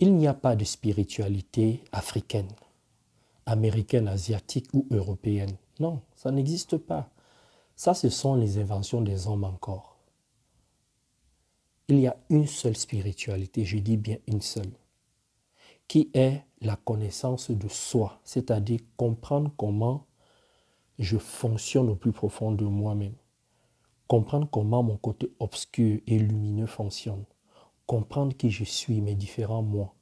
Il n'y a pas de spiritualité africaine, américaine, asiatique ou européenne. Non, ça n'existe pas. Ça, ce sont les inventions des hommes encore. Il y a une seule spiritualité, je dis bien une seule, qui est la connaissance de soi, c'est-à-dire comprendre comment je fonctionne au plus profond de moi-même, comprendre comment mon côté obscur et lumineux fonctionne, comprendre qui je suis, mes différents moi,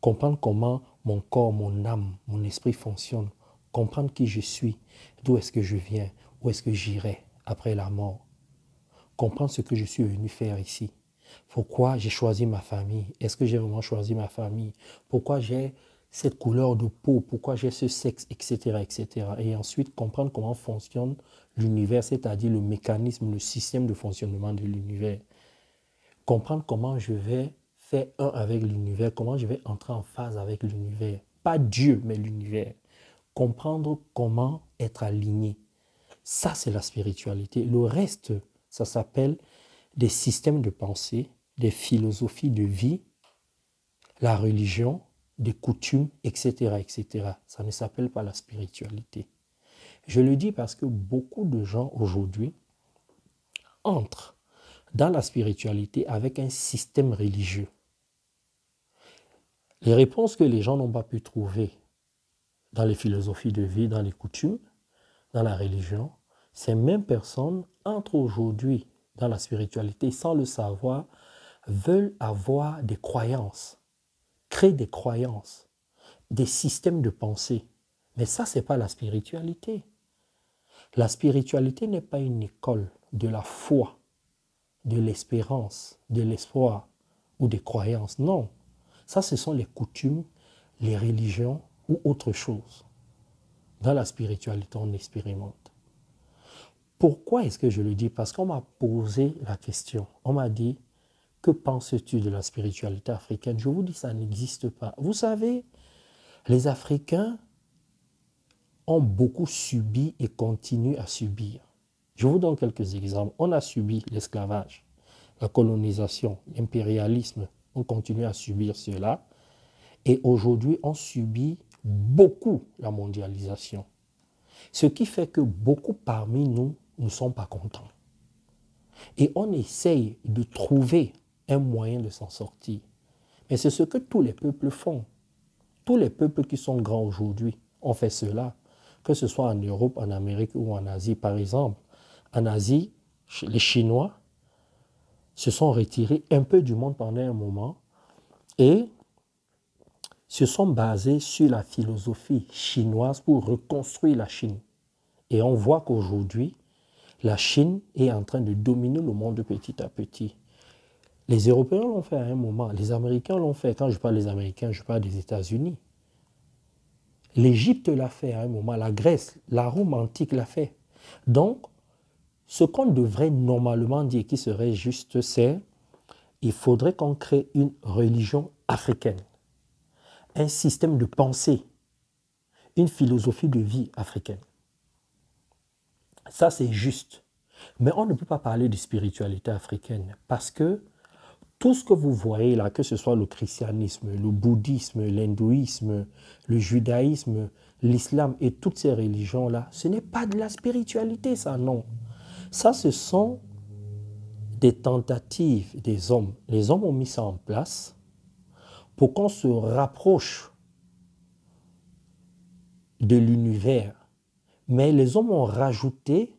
comprendre comment mon corps, mon âme, mon esprit fonctionnent, comprendre qui je suis, d'où est-ce que je viens, où est-ce que j'irai après la mort, comprendre ce que je suis venu faire ici. Pourquoi j'ai choisi ma famille? Est-ce que j'ai vraiment choisi ma famille? Pourquoi j'ai cette couleur de peau? Pourquoi j'ai ce sexe, etc., etc. Et ensuite, comprendre comment fonctionne l'univers, c'est-à-dire le mécanisme, le système de fonctionnement de l'univers. Comprendre comment je vais faire un avec l'univers, comment je vais entrer en phase avec l'univers. Pas Dieu, mais l'univers. Comprendre comment être aligné. Ça, c'est la spiritualité. Le reste, ça s'appelle des systèmes de pensée, des philosophies de vie, la religion, des coutumes, etc., etc. Ça ne s'appelle pas la spiritualité. Je le dis parce que beaucoup de gens aujourd'hui entrent dans la spiritualité avec un système religieux. Les réponses que les gens n'ont pas pu trouver dans les philosophies de vie, dans les coutumes, dans la religion, ces mêmes personnes entrent aujourd'hui dans la spiritualité sans le savoir, veulent avoir des croyances, créent des croyances, des systèmes de pensée. Mais ça, ce n'est pas la spiritualité. La spiritualité n'est pas une école de la foi, de l'espérance, de l'espoir ou des croyances. Non. Ça, ce sont les coutumes, les religions ou autre chose. Dans la spiritualité, on expérimente. Pourquoi est-ce que je le dis? Parce qu'on m'a posé la question. On m'a dit, que penses-tu de la spiritualité africaine? Je vous dis, ça n'existe pas. Vous savez, les Africains ont beaucoup subi et continuent à subir. Je vous donne quelques exemples. On a subi l'esclavage, la colonisation, l'impérialisme. On continue à subir cela. Et aujourd'hui, on subit beaucoup la mondialisation. Ce qui fait que beaucoup parmi nous ne sont pas contents. Et on essaye de trouver un moyen de s'en sortir. Mais c'est ce que tous les peuples font. Tous les peuples qui sont grands aujourd'hui ont fait cela, que ce soit en Europe, en Amérique ou en Asie. Par exemple, en Asie, les Chinois se sont retirés un peu du monde pendant un moment et se sont basés sur la philosophie chinoise pour reconstruire la Chine. Et on voit qu'aujourd'hui, la Chine est en train de dominer le monde petit à petit. Les Européens l'ont fait à un moment, les Américains l'ont fait. Quand je parle des Américains, je parle des États-Unis. L'Égypte l'a fait à un moment, la Grèce, la Rome antique l'a fait. Donc, ce qu'on devrait normalement dire qui serait juste, c'est il faudrait qu'on crée une religion africaine, un système de pensée, une philosophie de vie africaine. Ça, c'est juste. Mais on ne peut pas parler de spiritualité africaine parce que tout ce que vous voyez là, que ce soit le christianisme, le bouddhisme, l'hindouisme, le judaïsme, l'islam et toutes ces religions-là, ce n'est pas de la spiritualité, ça, non. Ça, ce sont des tentatives des hommes. Les hommes ont mis ça en place pour qu'on se rapproche de l'univers. Mais les hommes ont rajouté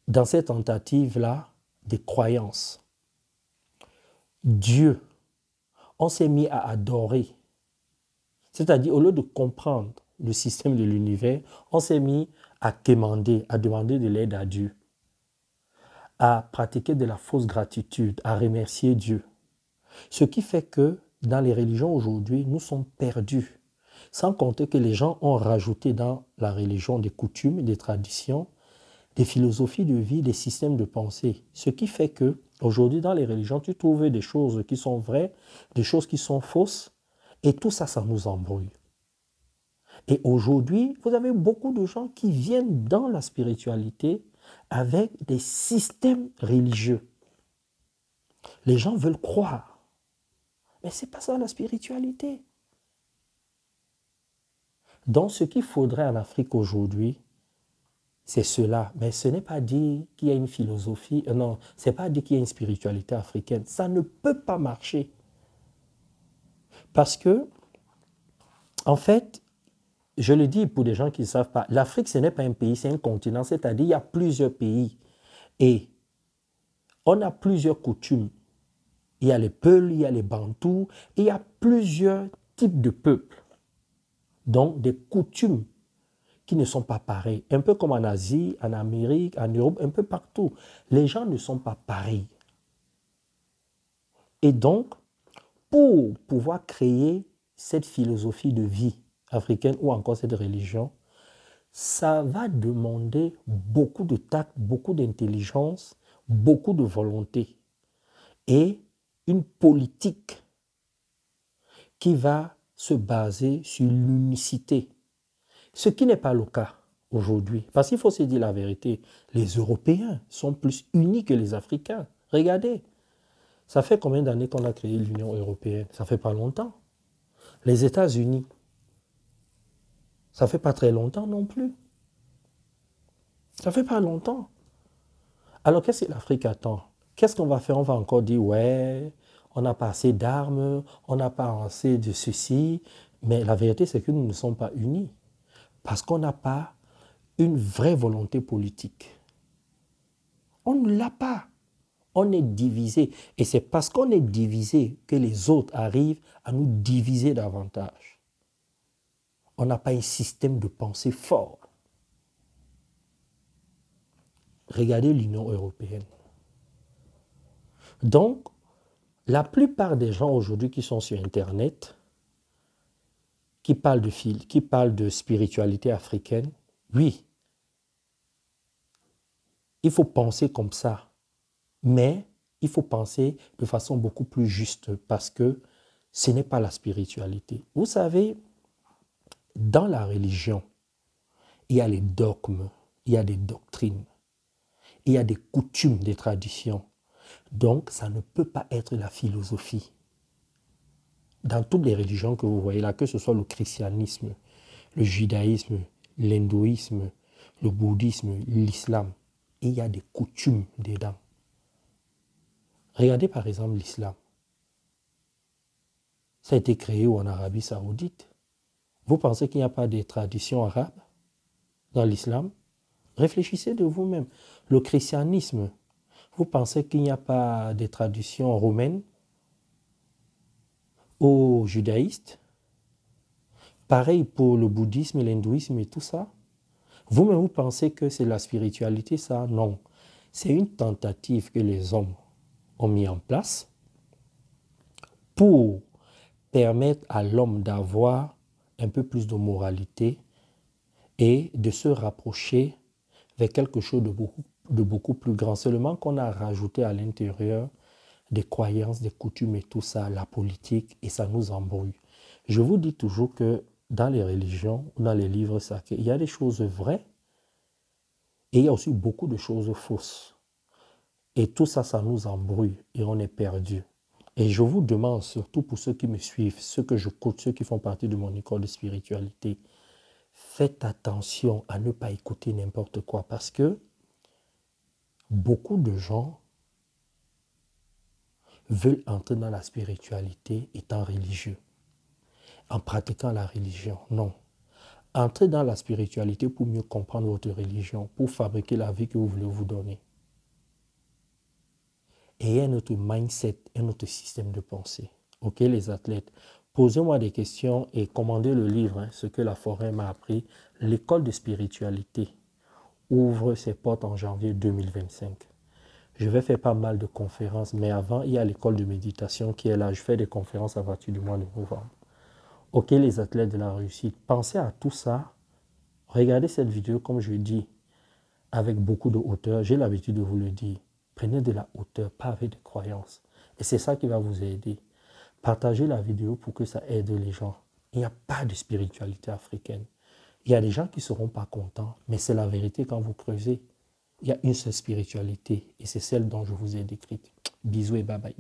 dans cette tentative-là des croyances. Dieu, on s'est mis à adorer. C'est-à-dire, au lieu de comprendre le système de l'univers, on s'est mis à quémander, à demander de l'aide à Dieu, à pratiquer de la fausse gratitude, à remercier Dieu. Ce qui fait que dans les religions aujourd'hui, nous sommes perdus. Sans compter que les gens ont rajouté dans la religion des coutumes, des traditions, des philosophies de vie, des systèmes de pensée. Ce qui fait que aujourd'hui, dans les religions, tu trouves des choses qui sont vraies, des choses qui sont fausses, et tout ça, ça nous embrouille. Et aujourd'hui, vous avez beaucoup de gens qui viennent dans la spiritualité avec des systèmes religieux. Les gens veulent croire. Mais ce n'est pas ça la spiritualité. Donc ce qu'il faudrait en Afrique aujourd'hui, c'est cela. Mais ce n'est pas dire qu'il y a une philosophie, non, ce n'est pas dire qu'il y a une spiritualité africaine. Ça ne peut pas marcher. Parce que, en fait, je le dis pour des gens qui ne savent pas, l'Afrique, ce n'est pas un pays, c'est un continent, c'est-à-dire il y a plusieurs pays. Et on a plusieurs coutumes. Il y a les Peuls, il y a les Bantous, et il y a plusieurs types de peuples. Donc, des coutumes qui ne sont pas pareilles. Un peu comme en Asie, en Amérique, en Europe, un peu partout. Les gens ne sont pas pareils. Et donc, pour pouvoir créer cette philosophie de vie africaine ou encore cette religion, ça va demander beaucoup de tact, beaucoup d'intelligence, beaucoup de volonté et une politique qui va se baser sur l'unicité. Ce qui n'est pas le cas aujourd'hui. Parce qu'il faut se dire la vérité, les Européens sont plus unis que les Africains. Regardez, ça fait combien d'années qu'on a créé l'Union européenne? Ça fait pas longtemps. Les États-Unis, ça fait pas très longtemps non plus. Ça fait pas longtemps. Alors qu'est-ce que l'Afrique attend? Qu'est-ce qu'on va faire? On va encore dire, ouais, on n'a pas assez d'armes, on n'a pas assez de ceci. Mais la vérité, c'est que nous ne sommes pas unis. Parce qu'on n'a pas une vraie volonté politique. On ne l'a pas. On est divisé. Et c'est parce qu'on est divisé que les autres arrivent à nous diviser davantage. On n'a pas un système de pensée fort. Regardez l'Union européenne. Donc, la plupart des gens aujourd'hui qui sont sur Internet, qui parlent de spiritualité africaine, oui, il faut penser comme ça, mais il faut penser de façon beaucoup plus juste parce que ce n'est pas la spiritualité. Vous savez, dans la religion, il y a les dogmes, il y a des doctrines, il y a des coutumes, des traditions. Donc, ça ne peut pas être la philosophie. Dans toutes les religions que vous voyez là, que ce soit le christianisme, le judaïsme, l'hindouisme, le bouddhisme, l'islam, il y a des coutumes dedans. Regardez par exemple l'islam. Ça a été créé en Arabie Saoudite. Vous pensez qu'il n'y a pas de tradition arabe dans l'islam? Réfléchissez de vous-même. Le christianisme, vous pensez qu'il n'y a pas de tradition romaine ou judaïste? Pareil pour le bouddhisme, l'hindouisme et tout ça. Vous-même, vous pensez que c'est la spiritualité, ça? Non. C'est une tentative que les hommes ont mis en place pour permettre à l'homme d'avoir un peu plus de moralité et de se rapprocher vers quelque chose de beaucoup plus grand. Seulement qu'on a rajouté à l'intérieur des croyances, des coutumes et tout ça, la politique, et ça nous embrouille. Je vous dis toujours que dans les religions, dans les livres sacrés, il y a des choses vraies et il y a aussi beaucoup de choses fausses. Et tout ça, ça nous embrouille et on est perdu. Et je vous demande, surtout pour ceux qui me suivent, ceux que je coach, ceux qui font partie de mon école de spiritualité, faites attention à ne pas écouter n'importe quoi parce que beaucoup de gens veulent entrer dans la spiritualité étant religieux, en pratiquant la religion. Non. Entrez dans la spiritualité pour mieux comprendre votre religion, pour fabriquer la vie que vous voulez vous donner. Et un autre mindset, un autre système de pensée. Ok, les athlètes, posez-moi des questions et commandez le livre, Ce que la forêt m'a appris. L'école de spiritualité ouvre ses portes en janvier 2025. Je vais faire pas mal de conférences, mais avant, il y a l'école de méditation qui est là. Je fais des conférences à partir du mois de novembre. Ok, les athlètes de la réussite, pensez à tout ça. Regardez cette vidéo, comme je dis, avec beaucoup de hauteur. J'ai l'habitude de vous le dire. Prenez de la hauteur, pas avec des croyances. Et c'est ça qui va vous aider. Partagez la vidéo pour que ça aide les gens. Il n'y a pas de spiritualité africaine. Il y a des gens qui ne seront pas contents, mais c'est la vérité quand vous creusez. Il y a une seule spiritualité et c'est celle dont je vous ai décrite. Bisous et bye bye.